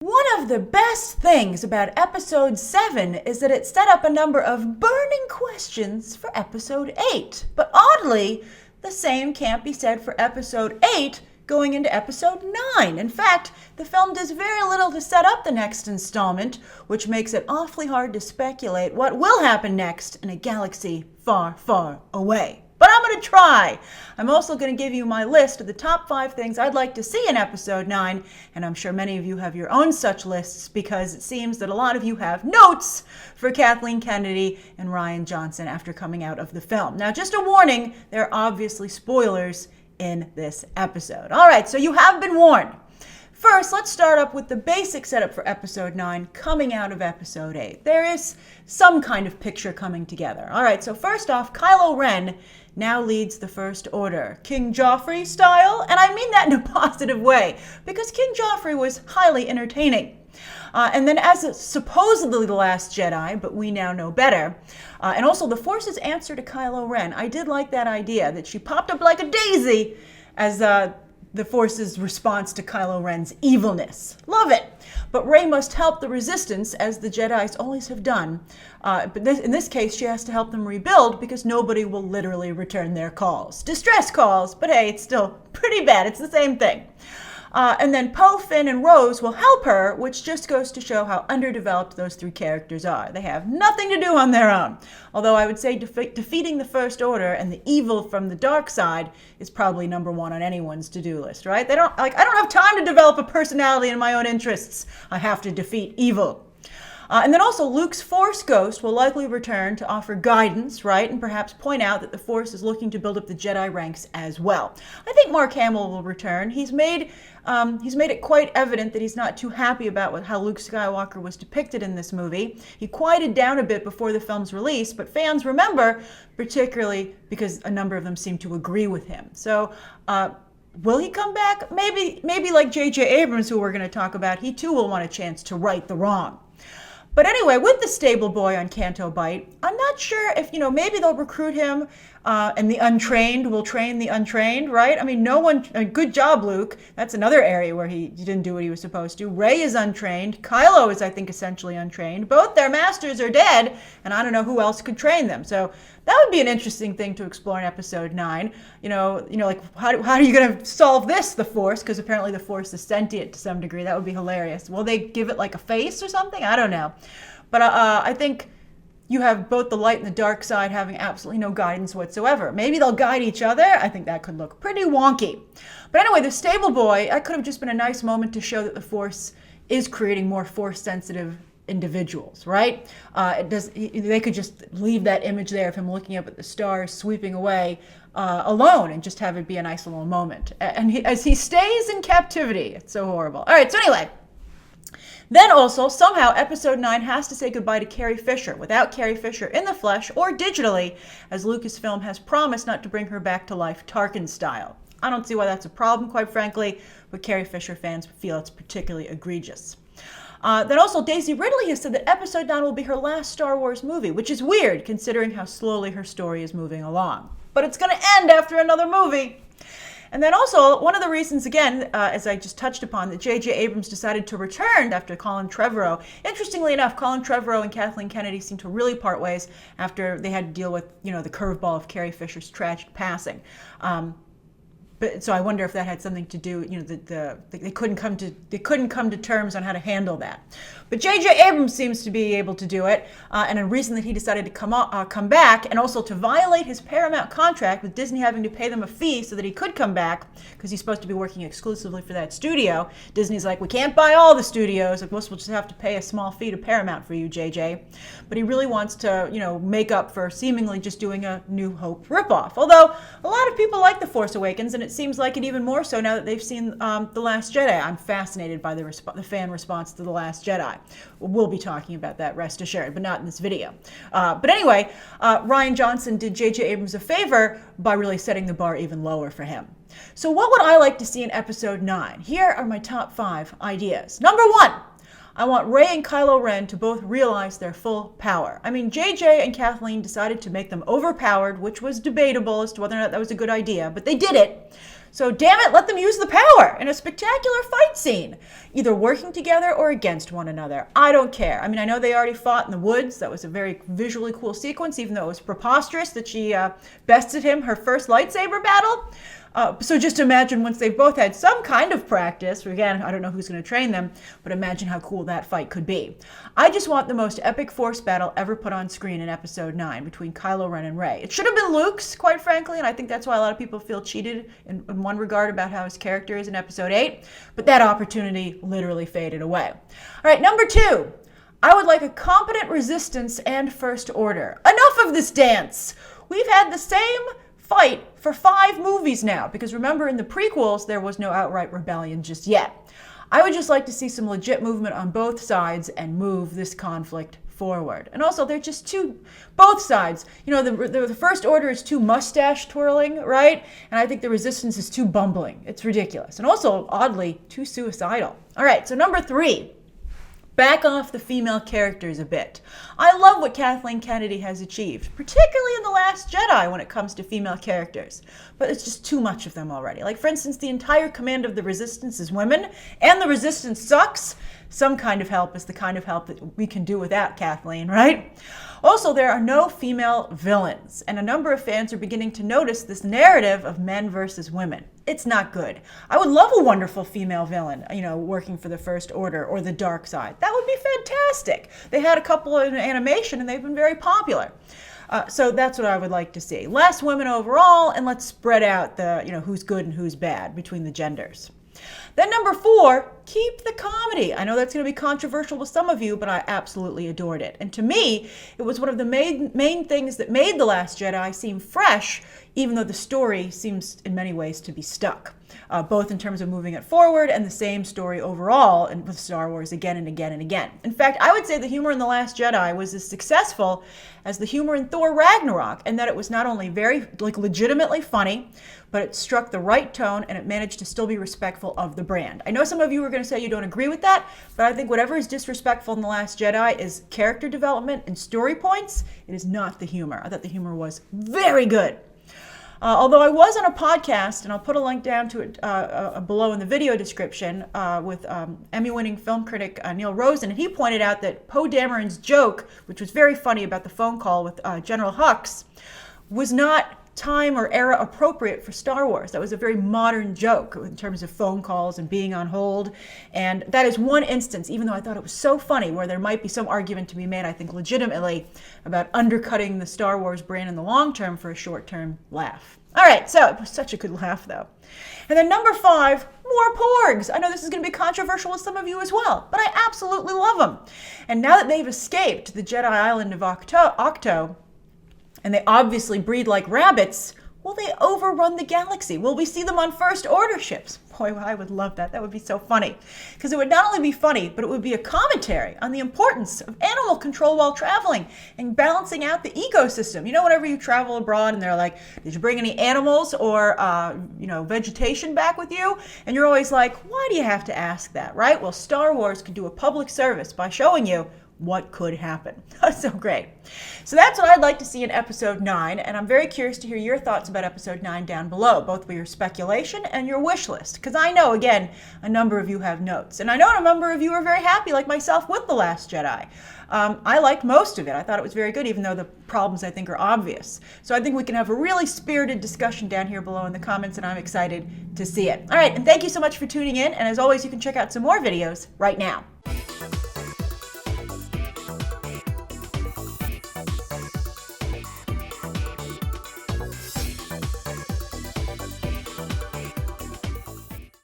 One of the best things about Episode 7 is that it set up a number of burning questions for Episode 8. But oddly, the same can't be said for Episode 8 going into Episode 9. In fact, the film does very little to set up the next installment, which makes it awfully hard to speculate what will happen next in a galaxy far, far away. But I'm going to try. I'm also going to give you my list of the top 5 things I'd like to see in Episode 9, and I'm sure many of you have your own such lists because it seems that a lot of you have notes for Kathleen Kennedy and Rian Johnson after coming out of the film. Now, just a warning, there are obviously spoilers in this episode. All right, so you have been warned. First, let's start up with the basic setup for Episode 9 coming out of Episode 8. There is some kind of picture coming together. All right, so first off, Kylo Ren now leads the First Order, King Joffrey style, and I mean that in a positive way, because King Joffrey was highly entertaining. And then as supposedly the Last Jedi, but we now know better, and also the Force's answer to Kylo Ren, I did like that idea, that she popped up like a daisy as the Force's response to Kylo Ren's evilness. Love it! But Rey must help the Resistance, as the Jedis always have done. But in this case, she has to help them rebuild because nobody will literally return their calls. Distress calls, but hey, it's still pretty bad. It's the same thing. And then Poe, Finn, and Rose will help her, which just goes to show how underdeveloped those 3 characters are. They have nothing to do on their own. Although I would say defeating the First Order and the evil from the dark side is probably number 1 on anyone's to-do list, right? I don't have time to develop a personality in my own interests. I have to defeat evil. And then also Luke's Force Ghost will likely return to offer guidance, right? And perhaps point out that the Force is looking to build up the Jedi ranks as well. I think Mark Hamill will return. He's made it quite evident that he's not too happy about how Luke Skywalker was depicted in this movie. He quieted down a bit before the film's release, but fans remember, particularly because a number of them seem to agree with him. So, will he come back? Maybe like JJ Abrams, who we're going to talk about, he too will want a chance to right the wrong. But anyway, with the stable boy on Canto Bight, I'm not sure if, maybe they'll recruit him and the untrained will train the untrained, right? I mean, good job, Luke. That's another area where he didn't do what he was supposed to. Rey is untrained. Kylo is, I think, essentially untrained. Both their masters are dead, and I don't know who else could train them. So that would be an interesting thing to explore in Episode 9. Like, how are you going to solve this, the Force? Because apparently the Force is sentient to some degree. That would be hilarious. Will they give it like a face or something? I don't know. But I think you have both the light and the dark side having absolutely no guidance whatsoever. Maybe they'll guide each other. I think that could look pretty wonky. But anyway, the stable boy, that could have just been a nice moment to show that the Force is creating more Force-sensitive individuals, right? They could just leave that image there of him looking up at the stars, sweeping away alone, and just have it be a nice little moment. And as he stays in captivity, it's so horrible. All right, so anyway. Then also, somehow, Episode 9 has to say goodbye to Carrie Fisher, without Carrie Fisher in the flesh or digitally, as Lucasfilm has promised not to bring her back to life Tarkin style. I don't see why that's a problem, quite frankly, but Carrie Fisher fans feel it's particularly egregious. Then also, Daisy Ridley has said that Episode 9 will be her last Star Wars movie, which is weird, considering how slowly her story is moving along. But it's going to end after another movie. And then also, one of the reasons, again, as I just touched upon, that JJ Abrams decided to return after Colin Trevorrow. Interestingly enough, Colin Trevorrow and Kathleen Kennedy seemed to really part ways after they had to deal with, the curveball of Carrie Fisher's tragic passing. But so I wonder if that had something to do, they couldn't come to terms on how to handle that. But JJ Abrams seems to be able to do it, and a reason that he decided to come back, and also to violate his Paramount contract with Disney having to pay them a fee so that he could come back, because he's supposed to be working exclusively for that studio. Disney's like, we can't buy all the studios. Like, we'll just have to pay a small fee to Paramount for you, JJ. But he really wants to, make up for seemingly just doing a New Hope ripoff. Although a lot of people like The Force Awakens, and it seems like it even more so now that they've seen The Last Jedi. I'm fascinated by the fan response to The Last Jedi. We'll be talking about that, rest assured, but not in this video. But anyway, Rian Johnson did J.J. Abrams a favor by really setting the bar even lower for him. So what would I like to see in Episode 9? Here are my top 5 ideas. Number 1. I want Rey and Kylo Ren to both realize their full power. I mean, JJ and Kathleen decided to make them overpowered, which was debatable as to whether or not that was a good idea, but they did it. So damn it, let them use the power in a spectacular fight scene, either working together or against one another. I don't care. I mean, I know they already fought in the woods. That was a very visually cool sequence, even though it was preposterous that she bested him her first lightsaber battle. So just imagine once they've both had some kind of practice, again, I don't know who's going to train them, but imagine how cool that fight could be. I just want the most epic Force battle ever put on screen in Episode 9 between Kylo Ren and Rey. It should have been Luke's, quite frankly, and I think that's why a lot of people feel cheated in one regard about how his character is in Episode 8, but that opportunity literally faded away. All right, number 2. I would like a competent resistance and First Order. Enough of this dance! We've had the same fight for 5 movies now, because remember in the prequels there was no outright rebellion just yet. I would just like to see some legit movement on both sides and move this conflict forward. And also they're just both sides, you know, the First Order is too mustache twirling, right? And I think the Resistance is too bumbling. It's ridiculous. And also, oddly, too suicidal. All right, so number 3. Back off the female characters a bit. I love what Kathleen Kennedy has achieved, particularly in The Last Jedi when it comes to female characters. But it's just too much of them already. Like, for instance, the entire command of the Resistance is women, and the Resistance sucks. Some kind of help is the kind of help that we can do without Kathleen, right? Also, there are no female villains, and a number of fans are beginning to notice this narrative of men versus women. It's not good. I would love a wonderful female villain, you know, working for the First Order or the dark side. That would be fantastic. They had a couple in animation, and they've been very popular. So that's what I would like to see. Less women overall, and let's spread out the, you know, who's good and who's bad between the genders. Then number 4, keep the comedy. I know that's going to be controversial with some of you, but I absolutely adored it. And to me, it was one of the main things that made The Last Jedi seem fresh, even though the story seems in many ways to be stuck, both in terms of moving it forward and the same story overall and with Star Wars again and again and again. In fact, I would say the humor in The Last Jedi was as successful as the humor in Thor Ragnarok, and that it was not only very, legitimately funny, but it struck the right tone and it managed to still be respectful of the brand. I know some of you are going to say you don't agree with that, but I think whatever is disrespectful in The Last Jedi is character development and story points. It is not the humor. I thought the humor was very good. Although I was on a podcast, and I'll put a link down to it below in the video description, with Emmy-winning film critic Neil Rosen, and he pointed out that Poe Dameron's joke, which was very funny about the phone call with General Hux, was not time or era appropriate for Star Wars. That was a very modern joke in terms of phone calls and being on hold. And that is one instance, even though I thought it was so funny, where there might be some argument to be made, I think legitimately, about undercutting the Star Wars brand in the long term for a short-term laugh. All right, so it was such a good laugh, though. And then number 5, more Porgs. I know this is going to be controversial with some of you as well, but I absolutely love them. And now that they've escaped the Jedi Island of Octo, and they obviously breed like rabbits, will they overrun the galaxy? Will we see them on First Order ships? Boy, I would love that. That would be so funny. Because it would not only be funny, but it would be a commentary on the importance of animal control while traveling and balancing out the ecosystem. You know, whenever you travel abroad and they're like, did you bring any animals or, vegetation back with you? And you're always like, why do you have to ask that, right? Well, Star Wars could do a public service by showing you what could happen. That's so great. So that's what I'd like to see in Episode 9, and I'm very curious to hear your thoughts about Episode 9 down below, both with your speculation and your wish list, because I know, again, a number of you have notes, and I know a number of you are very happy, like myself, with The Last Jedi. I liked most of it. I thought it was very good, even though the problems, I think, are obvious. So I think we can have a really spirited discussion down here below in the comments, and I'm excited to see it. All right, and thank you so much for tuning in, and as always, you can check out some more videos right now.